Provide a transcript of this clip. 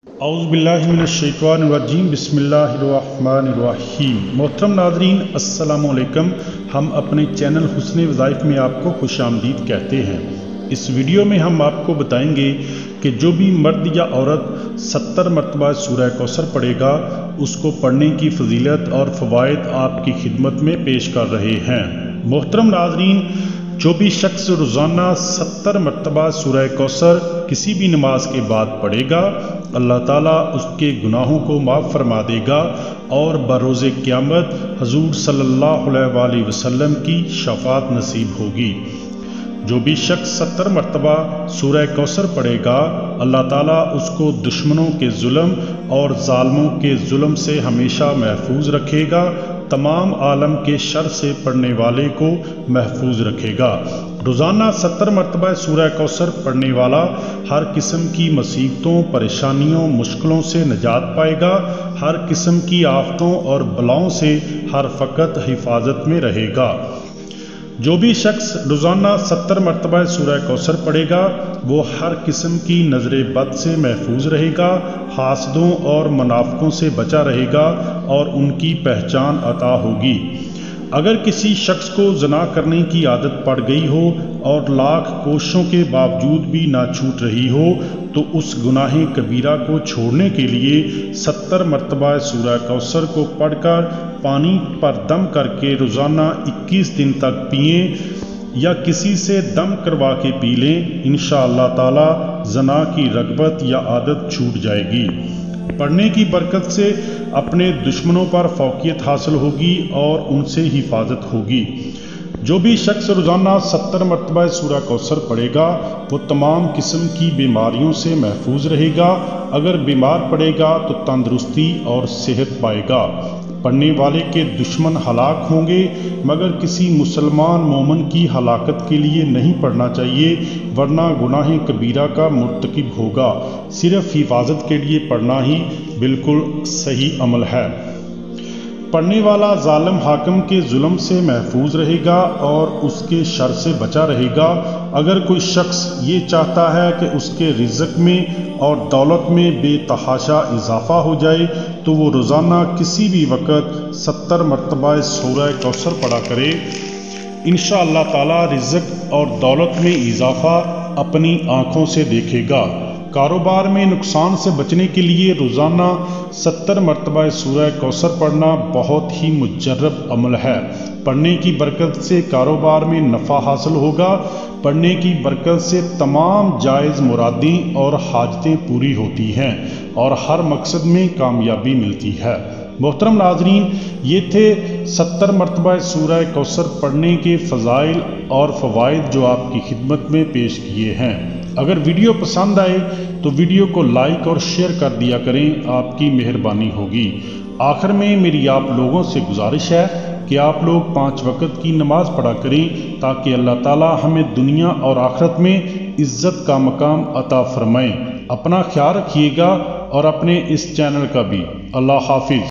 اعوذ باللہ من الشیطان الرجیم بسم اللہ الرحمن الرحیم۔ محترم ناظرین السلام علیکم۔ ہم اپنے چینل حسن وظائف میں آپ کو خوش آمدید کہتے ہیں۔ اس ویڈیو میں ہم آپ کو بتائیں گے کہ جو بھی مرد یا عورت 70 مرتبہ سورہ کوثر پڑھے گا اس کو پڑھنے کی فضیلت اور فوائد آپ کی خدمت میں پیش کر رہے ہیں۔ محترم ناظرین، جو بھی شخص روزانہ 70 مرتبہ سورہ کوثر کسی بھی نماز کے بعد پڑھے گا اللہ تعالیٰ اس کے گناہوں کو معاف فرما دے گا اور بروز قیامت حضور صلی اللہ علیہ وآلہ وسلم کی شفاعت نصیب ہوگی۔ جو بھی شخص 70 مرتبہ سورہ کوثر پڑھے گا اللہ تعالیٰ اس کو دشمنوں کے ظلم اور ظالموں کے ظلم سے ہمیشہ محفوظ رکھے گا، تمام عالم کے شر سے پڑھنے والے کو محفوظ رکھے گا۔ روزانہ 70 مرتبہ سورہ کوثر پڑھنے والا ہر قسم کی مصیبتوں، پریشانیوں، مشکلوں سے نجات پائے گا، ہر قسم کی آفتوں اور بلاؤں سے ہر وقت حفاظت میں رہے گا۔ جو بھی شخص روزانہ 70 مرتبہ سورہ کوثر پڑھے گا وہ ہر قسم کی نظر بد سے محفوظ رہے گا، حاسدوں اور منافقوں سے بچا رہے گا اور ان کی پہچان عطا ہوگی۔ اگر کسی شخص کو زنا کرنے کی عادت پڑ گئی ہو اور لاکھ کوششوں کے باوجود بھی نہ چھوٹ رہی ہو تو اس گناہ کبیرہ کو چھوڑنے کے لیے 70 مرتبہ سورہ کوثر کو پڑھ کر پانی پر دم کر کے روزانہ 21 دن تک پئیں یا کسی سے دم کروا کے پی لیں، انشاءاللہ تعالی زنا کی رغبت یا عادت چھوٹ جائے گی۔ پڑھنے کی برکت سے اپنے دشمنوں پر فوقیت حاصل ہوگی اور ان سے حفاظت ہوگی۔ جو بھی شخص روزانہ 70 مرتبہ سورہ کوثر پڑھے گا وہ تمام قسم کی بیماریوں سے محفوظ رہے گا، اگر بیمار پڑے گا تو تندرستی اور صحت پائے گا۔ پڑھنے والے کے دشمن ہلاک ہوں گے مگر کسی مسلمان مومن کی ہلاکت کے لیے نہیں پڑھنا چاہیے ورنہ گناہ کبیرہ کا مرتکب ہوگا۔ صرف حفاظت کے لیے پڑھنا ہی بالکل صحیح عمل ہے۔ پڑھنے والا ظالم حاکم کے ظلم سے محفوظ رہے گا اور اس کے شر سے بچا رہے گا۔ اگر کوئی شخص یہ چاہتا ہے کہ اس کے رزق میں اور دولت میں بے تحاشا اضافہ ہو جائے تو وہ روزانہ کسی بھی وقت 70 مرتبہ سورہ کوثر پڑھا کرے، انشاءاللہ تعالی رزق اور دولت میں اضافہ اپنی آنکھوں سے دیکھے گا۔ کاروبار میں نقصان سے بچنے کے لیے روزانہ 70 مرتبہ سورہ کوثر پڑھنا بہت ہی مجرب عمل ہے۔ پڑھنے کی برکت سے کاروبار میں نفع حاصل ہوگا، پڑھنے کی برکت سے تمام جائز مرادیں اور حاجتیں پوری ہوتی ہیں اور ہر مقصد میں کامیابی ملتی ہے۔ محترم ناظرین، یہ تھے 70 مرتبہ سورہ کوثر پڑھنے کے فضائل اور فوائد جو آپ کی خدمت میں پیش کیے ہیں۔ اگر ویڈیو پسند آئے تو ویڈیو کو لائک اور شیئر کر دیا کریں، آپ کی مہربانی ہوگی۔ آخر میں میری آپ لوگوں سے گزارش ہے کہ آپ لوگ 5 وقت کی نماز پڑھا کریں تاکہ اللہ تعالی ہمیں دنیا اور آخرت میں عزت کا مقام عطا فرمائیں۔ اپنا خیال رکھیے گا اور اپنے اس چینل کا بھی۔ اللہ حافظ۔